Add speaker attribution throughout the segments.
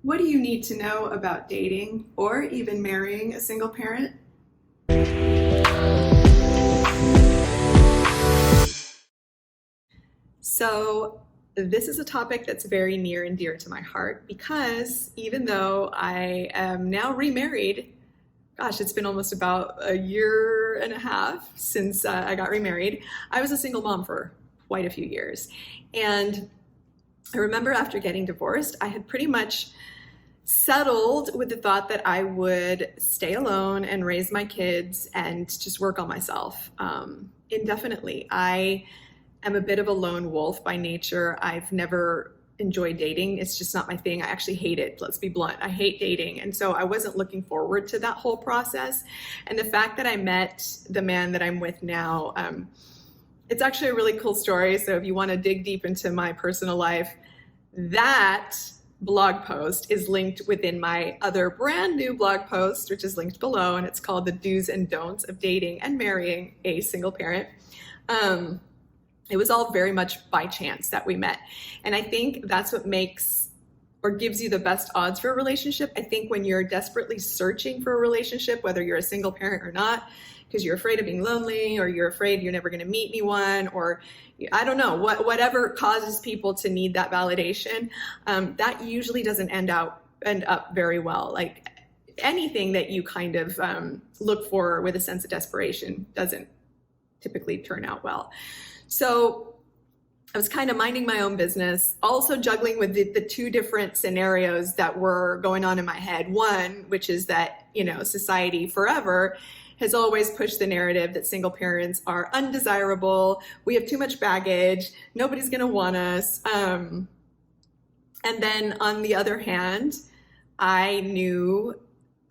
Speaker 1: What do you need to know about dating or even marrying a single parent? So, this is a topic that's very near and dear to my heart because even though I am now remarried, gosh, it's been almost about a year and a half since I got remarried, I was a single mom for quite a few years. And I remember after getting divorced, I had pretty much settled with the thought that I would stay alone and raise my kids and just work on myself indefinitely. I am a bit of a lone wolf by nature. I've never enjoyed dating. It's just not my thing. I actually hate it. Let's be blunt. I hate dating. And so I wasn't looking forward to that whole process. And the fact that I met the man that I'm with now, it's actually a really cool story. So if you want to dig deep into my personal life, that blog post is linked within my other brand new blog post, which is linked below, and it's called The Do's and Don'ts of Dating and Marrying a Single Parent. It was all very much by chance that we met. And I think that's what makes or gives you the best odds for a relationship. I think when you're desperately searching for a relationship, whether you're a single parent or not, because you're afraid of being lonely or you're afraid you're never going to meet anyone, or I don't know, whatever causes people to need that validation, that usually doesn't end up very well. Like anything that you kind of look for with a sense of desperation doesn't typically turn out well. So I was kind of minding my own business, also juggling with the two different scenarios that were going on in my head. One, which is that, society forever has always pushed the narrative that single parents are undesirable. We have too much baggage. Nobody's going to want us. And then on the other hand, I knew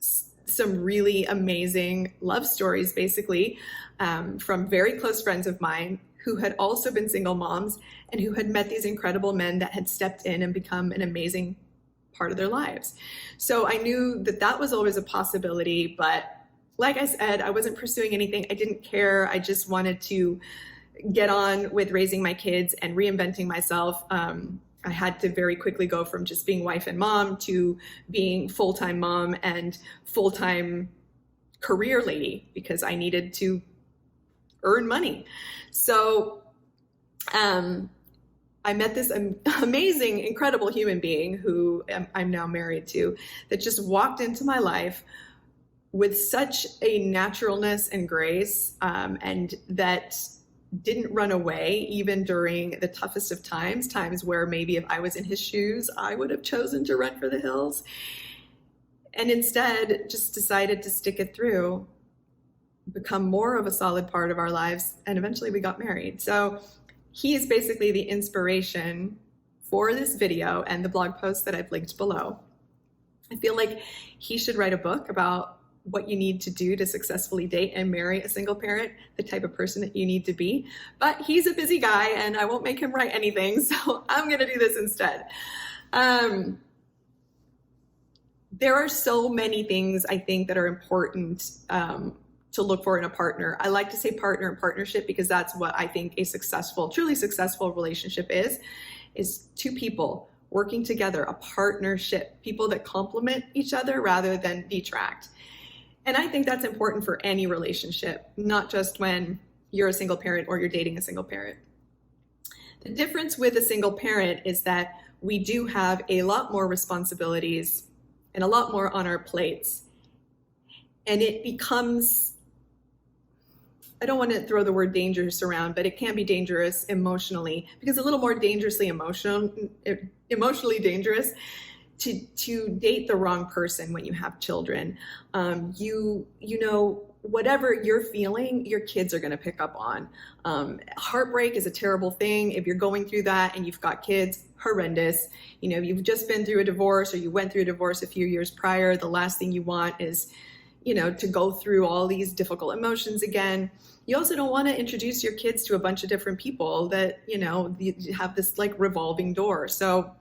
Speaker 1: some really amazing love stories, basically, from very close friends of mine who had also been single moms and who had met these incredible men that had stepped in and become an amazing part of their lives. So I knew that that was always a possibility, but like I said, I wasn't pursuing anything. I didn't care. I just wanted to get on with raising my kids and reinventing myself. I had to very quickly go from just being wife and mom to being full-time mom and full-time career lady because I needed to earn money. So I met this amazing, incredible human being who I'm now married to that just walked into my life with such a naturalness and grace, and that didn't run away even during the toughest of times where maybe if I was in his shoes, I would have chosen to run for the hills, and instead just decided to stick it through, become more of a solid part of our lives, and eventually we got married. So he is basically the inspiration for this video and the blog post that I've linked below. I feel like he should write a book about what you need to do to successfully date and marry a single parent, the type of person that you need to be. But he's a busy guy and I won't make him write anything, so I'm gonna do this instead. There are so many things I think that are important to look for in a partner. I like to say partner and partnership because that's what I think a successful, truly successful relationship is two people working together, a partnership, people that complement each other rather than detract. And I think that's important for any relationship, not just when you're a single parent or you're dating a single parent. The difference with a single parent is that we do have a lot more responsibilities and a lot more on our plates. And it becomes, I don't want to throw the word dangerous around, but it can be dangerous emotionally, because a little more dangerously emotionally dangerous to date the wrong person when you have children. Whatever you're feeling, your kids are going to pick up on. Heartbreak is a terrible thing. If you're going through that and you've got kids, horrendous. You've just been through a divorce or you went through a divorce a few years prior. The last thing you want is to go through all these difficult emotions again. You also don't want to introduce your kids to a bunch of different people that, you have this like revolving door. So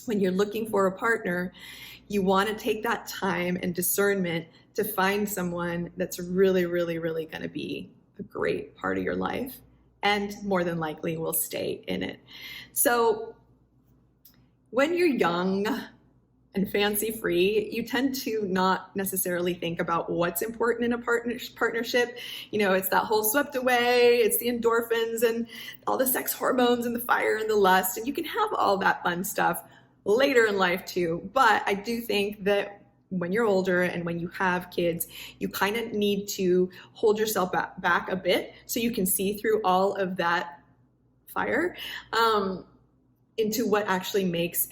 Speaker 1: when you're looking for a partner, you want to take that time and discernment to find someone that's really, really, really going to be a great part of your life and more than likely will stay in it. So when you're young, and fancy free, you tend to not necessarily think about what's important in a partnership. You know, it's that whole swept away, it's the endorphins and all the sex hormones and the fire and the lust, and you can have all that fun stuff later in life too. But I do think that when you're older and when you have kids, you kind of need to hold yourself back a bit so you can see through all of that fire into what actually makes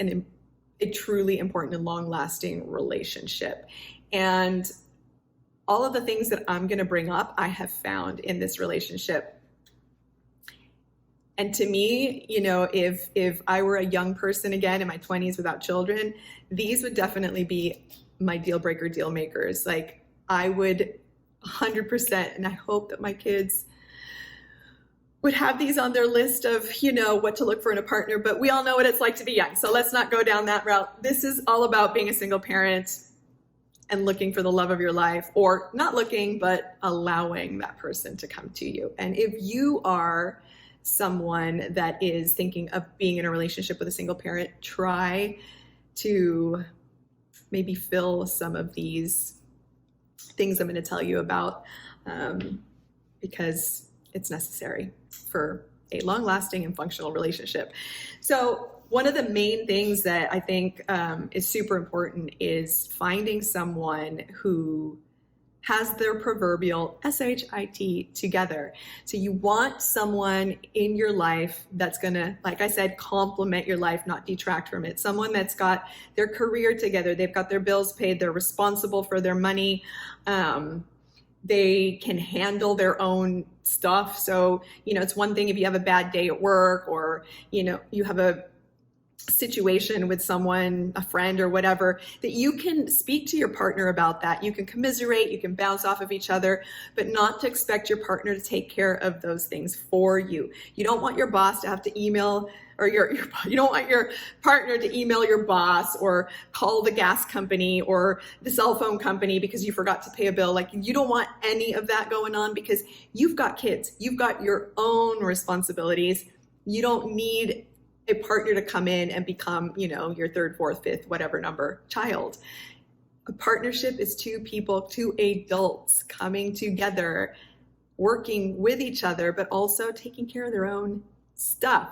Speaker 1: a truly important and long-lasting relationship. And all of the things that I'm going to bring up, I have found in this relationship. And to me, you know, if I were a young person again in my 20s without children, these would definitely be my deal breaker, deal makers. Like, I would 100%, and I hope that my kids would have these on their list of, you know, what to look for in a partner, but we all know what it's like to be young. So let's not go down that route. This is all about being a single parent and looking for the love of your life, or not looking, but allowing that person to come to you. And if you are someone that is thinking of being in a relationship with a single parent, try to maybe fill some of these things I'm going to tell you about, because it's necessary for a long-lasting and functional relationship. So one of the main things that I think is super important is finding someone who has their proverbial SHIT together. So you want someone in your life that's gonna, like I said, complement your life, not detract from it. Someone that's got their career together, they've got their bills paid, they're responsible for their money, they can handle their own stuff. So, you know, it's one thing if you have a bad day at work, or, you know, you have a situation with someone, a friend or whatever, that you can speak to your partner about that. You can commiserate, you can bounce off of each other, but not to expect your partner to take care of those things for you. You don't want your boss to have to email, or you don't want your partner to email your boss or call the gas company or the cell phone company because you forgot to pay a bill. Like, you don't want any of that going on, because you've got kids, you've got your own responsibilities. You don't need a partner to come in and become, you know, your third, fourth, fifth, whatever number child. A partnership is two people, two adults coming together, working with each other, but also taking care of their own stuff.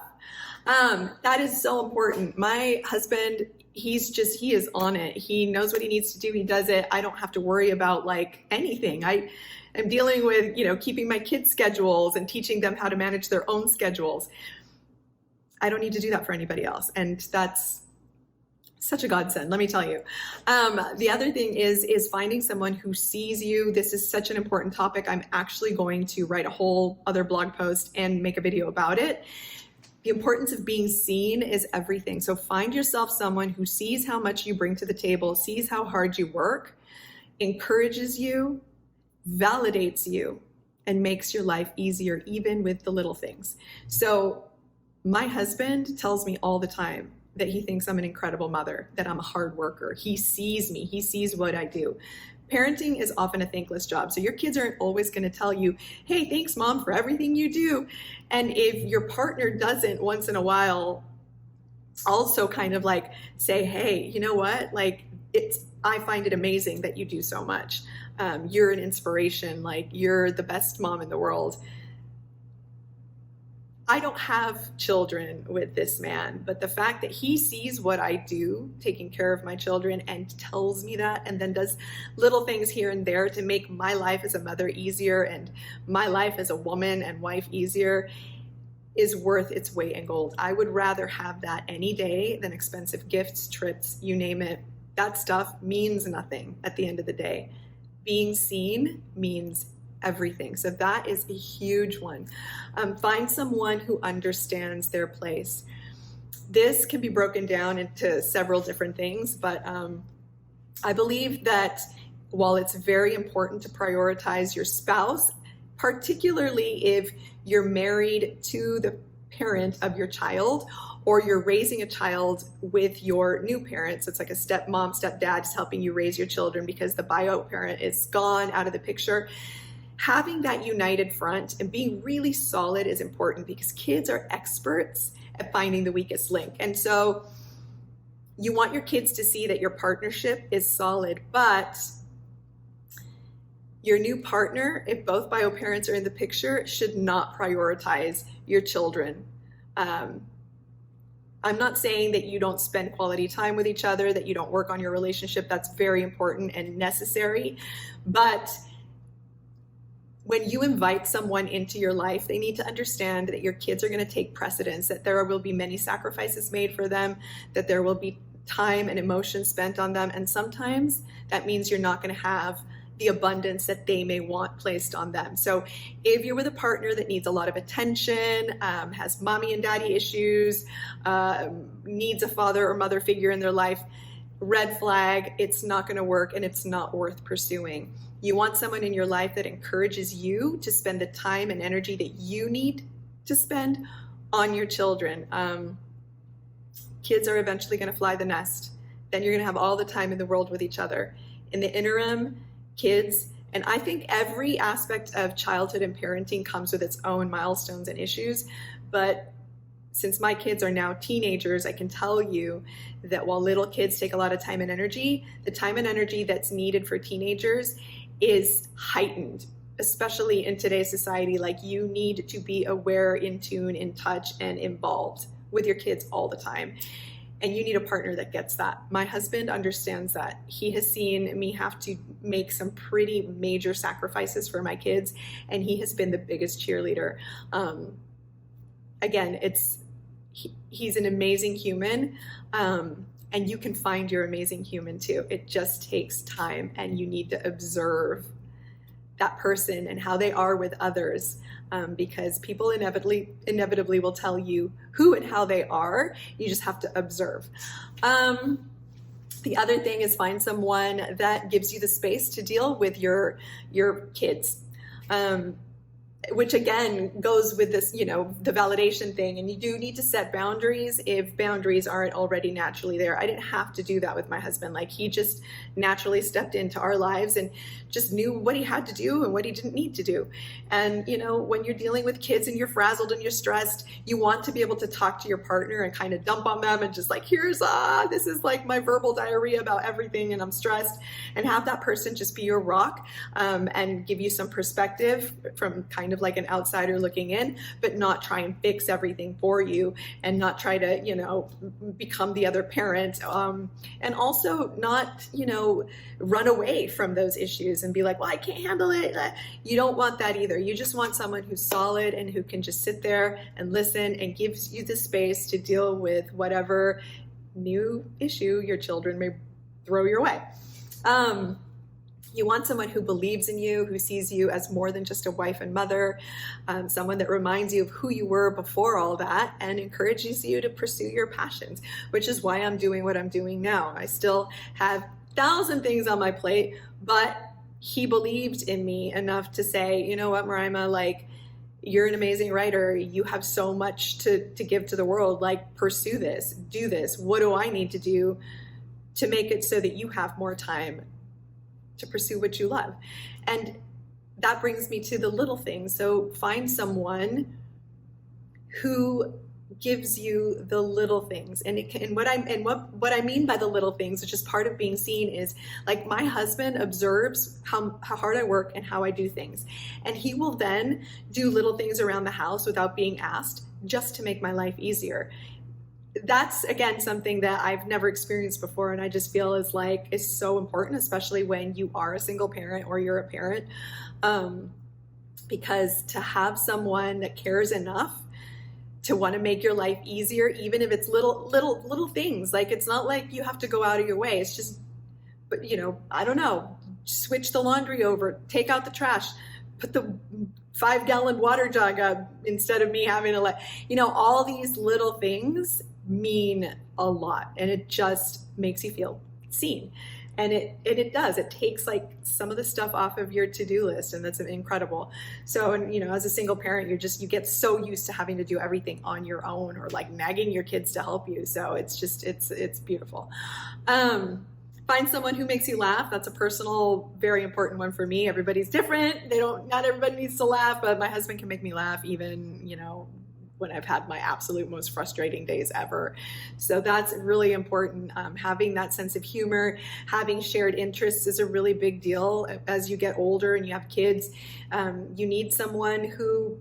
Speaker 1: That is so important. My husband, he is on it. He knows what he needs to do. He does it. I don't have to worry about like anything. I am dealing with, you know, keeping my kids' schedules and teaching them how to manage their own schedules. I don't need to do that for anybody else. And that's such a godsend, let me tell you. The other thing is finding someone who sees you. This is such an important topic. I'm actually going to write a whole other blog post and make a video about it. The importance of being seen is everything. So find yourself someone who sees how much you bring to the table, sees how hard you work, encourages you, validates you, and makes your life easier, even with the little things. So my husband tells me all the time that he thinks I'm an incredible mother, that I'm a hard worker. He sees me, he sees what I do. Parenting is often a thankless job. So your kids aren't always going to tell you, hey, thanks mom for everything you do. And if your partner doesn't once in a while also kind of like say, hey, you know what? Like, I find it amazing that you do so much. You're an inspiration. Like, you're the best mom in the world. I don't have children with this man, but the fact that he sees what I do, taking care of my children, and tells me that, and then does little things here and there to make my life as a mother easier and my life as a woman and wife easier, is worth its weight in gold. I would rather have that any day than expensive gifts, trips, you name it. That stuff means nothing at the end of the day. Being seen means everything. So that is a huge one. Find someone who understands their place. This can be broken down into several different things, but I believe that while it's very important to prioritize your spouse, particularly if you're married to the parent of your child, or you're raising a child with your new parents, it's like a stepmom, stepdad is helping you raise your children because the bio parent is gone out of the picture. Having that united front and being really solid is important, because kids are experts at finding the weakest link. And so You want your kids to see that your partnership is solid, but your new partner, if both bio parents are in the picture, should not prioritize your children. I'm not saying that you don't spend quality time with each other, that you don't work on your relationship. That's very important and necessary. But when you invite someone into your life, they need to understand that your kids are going to take precedence, that there will be many sacrifices made for them, that there will be time and emotion spent on them. And sometimes that means you're not going to have the abundance that they may want placed on them. So if you're with a partner that needs a lot of attention, has mommy and daddy issues, needs a father or mother figure in their life, red flag, it's not going to work and it's not worth pursuing. You want someone in your life that encourages you to spend the time and energy that you need to spend on your children. Kids are eventually going to fly the nest. Then you're going to have all the time in the world with each other. In the interim, kids, and I think every aspect of childhood and parenting comes with its own milestones and issues. But since my kids are now teenagers, I can tell you that while little kids take a lot of time and energy, the time and energy that's needed for teenagers is heightened, especially in today's society. Like, you need to be aware, in tune, in touch, and involved with your kids all the time. And you need a partner that gets that. My husband understands that. He has seen me have to make some pretty major sacrifices for my kids, and he has been the biggest cheerleader. Again, he's an amazing human, and you can find your amazing human too. It just takes time, and you need to observe that person and how they are with others, because people inevitably will tell you who and how they are. You just have to observe. The other thing is, find someone that gives you the space to deal with your kids, which again goes with this, the validation thing. And you do need to set boundaries if boundaries aren't already naturally there. I didn't have to do that with my husband. Like, he just naturally stepped into our lives and just knew what he had to do and what he didn't need to do. And, when you're dealing with kids and you're frazzled and you're stressed, you want to be able to talk to your partner and kind of dump on them and just like, this is like my verbal diarrhea about everything and I'm stressed, and have that person just be your rock, and give you some perspective from kind of like an outsider looking in, but not try and fix everything for you, and not try to, become the other parent. And also not, run away from those issues and be like, well, I can't handle it. You don't want that either. You just want someone who's solid and who can just sit there and listen and gives you the space to deal with whatever new issue your children may throw your way. You want someone who believes in you, who sees you as more than just a wife and mother, someone that reminds you of who you were before all that and encourages you to pursue your passions, which is why I'm doing what I'm doing now. I still have 1,000 things on my plate, but he believed in me enough to say, you know what, Marima, like, you're an amazing writer. You have so much to give to the world. Like, pursue this, do this. What do I need to do to make it so that you have more time to pursue what you love? And that brings me to the little things. So find someone who gives you the little things. And what I mean by the little things, which is part of being seen, is like, my husband observes how hard I work and how I do things. And he will then do little things around the house without being asked, just to make my life easier. That's, again, something that I've never experienced before, and I just feel is so important, especially when you are a single parent or you're a parent, because to have someone that cares enough to want to make your life easier, even if it's little things. Like, it's not like you have to go out of your way. It's just, but I don't know, switch the laundry over, take out the trash, put the 5-gallon water jug up instead of me having to all these little things mean a lot, and it just makes you feel seen. And it does. It takes like some of the stuff off of your to-do list, and that's incredible. So, and as a single parent, you get so used to having to do everything on your own, or like nagging your kids to help you. So it's beautiful. Find someone who makes you laugh. That's a personal, very important one for me. Everybody's different. Not everybody needs to laugh, but my husband can make me laugh even, when I've had my absolute most frustrating days ever. So that's really important. Having that sense of humor, having shared interests is a really big deal. As you get older and you have kids, you need someone who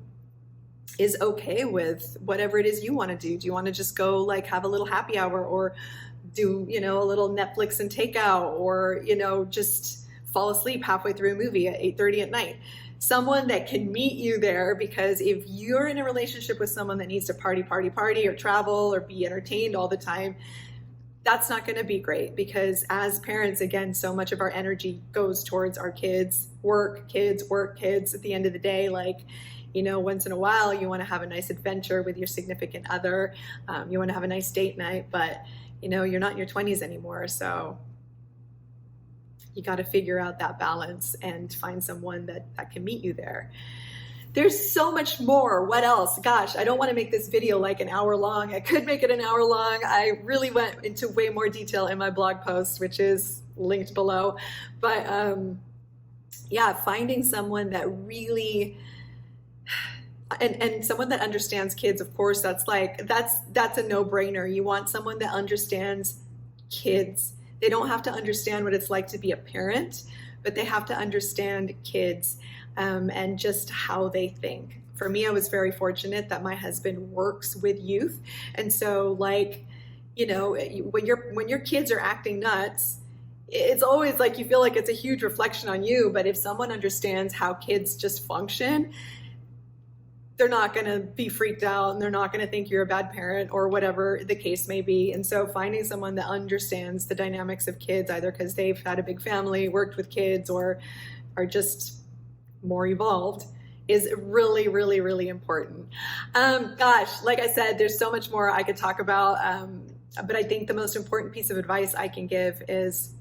Speaker 1: is okay with whatever it is you want to do. Do you want to just go like have a little happy hour, or do, you know, a little Netflix and takeout, or, you know, just fall asleep halfway through a movie at 8:30 at night? Someone that can meet you there, because if you're in a relationship with someone that needs to party, or travel or be entertained all the time, that's not going to be great, because as parents, again, so much of our energy goes towards our kids, work, kids, at the end of the day. Like, you know, once in a while you want to have a nice adventure with your significant other, you want to have a nice date night, but you know, you're not in your 20s anymore, so you got to figure out that balance and find someone that can meet you there. There's so much more. What else? Gosh, I don't want to make this video like an hour long. I could make it an hour long. I really went into way more detail in my blog post, which is linked below. But yeah, finding someone that really, and someone that understands kids, of course, that's a no-brainer. You want someone that understands kids. They don't have to understand what it's like to be a parent, but they have to understand kids and just how they think. For me, I was very fortunate that my husband works with youth. And so, like, you know, when your kids are acting nuts, it's always like you feel like it's a huge reflection on you. But if someone understands how kids just function, they're not going to be freaked out, and they're not going to think you're a bad parent, or whatever the case may be. And so finding someone that understands the dynamics of kids, either because they've had a big family, worked with kids, or are just more evolved, is really, really, really important. Gosh, like I said, there's so much more I could talk about. But I think the most important piece of advice I can give is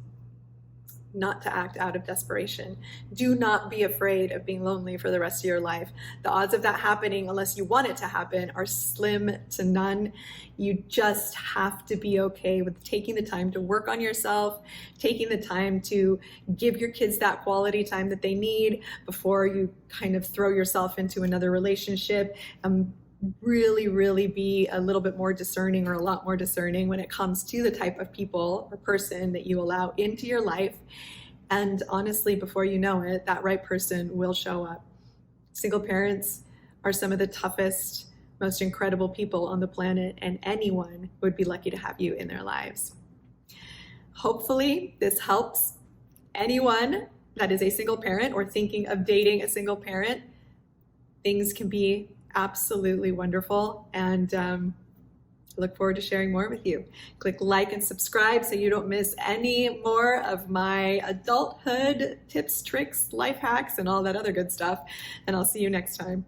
Speaker 1: not to act out of desperation. Do not be afraid of being lonely for the rest of your life. The odds of that happening, unless you want it to happen, are slim to none. You just have to be okay with taking the time to work on yourself, taking the time to give your kids that quality time that they need before you kind of throw yourself into another relationship. Really, really be a little bit more discerning, or a lot more discerning, when it comes to the type of people or person that you allow into your life. And honestly, before you know it, that right person will show up. Single parents are some of the toughest, most incredible people on the planet, and anyone would be lucky to have you in their lives. Hopefully, this helps anyone that is a single parent or thinking of dating a single parent. Things can be absolutely wonderful, and look forward to sharing more with you. Click like and subscribe so you don't miss any more of my adulthood tips, tricks, life hacks, and all that other good stuff. And I'll see you next time.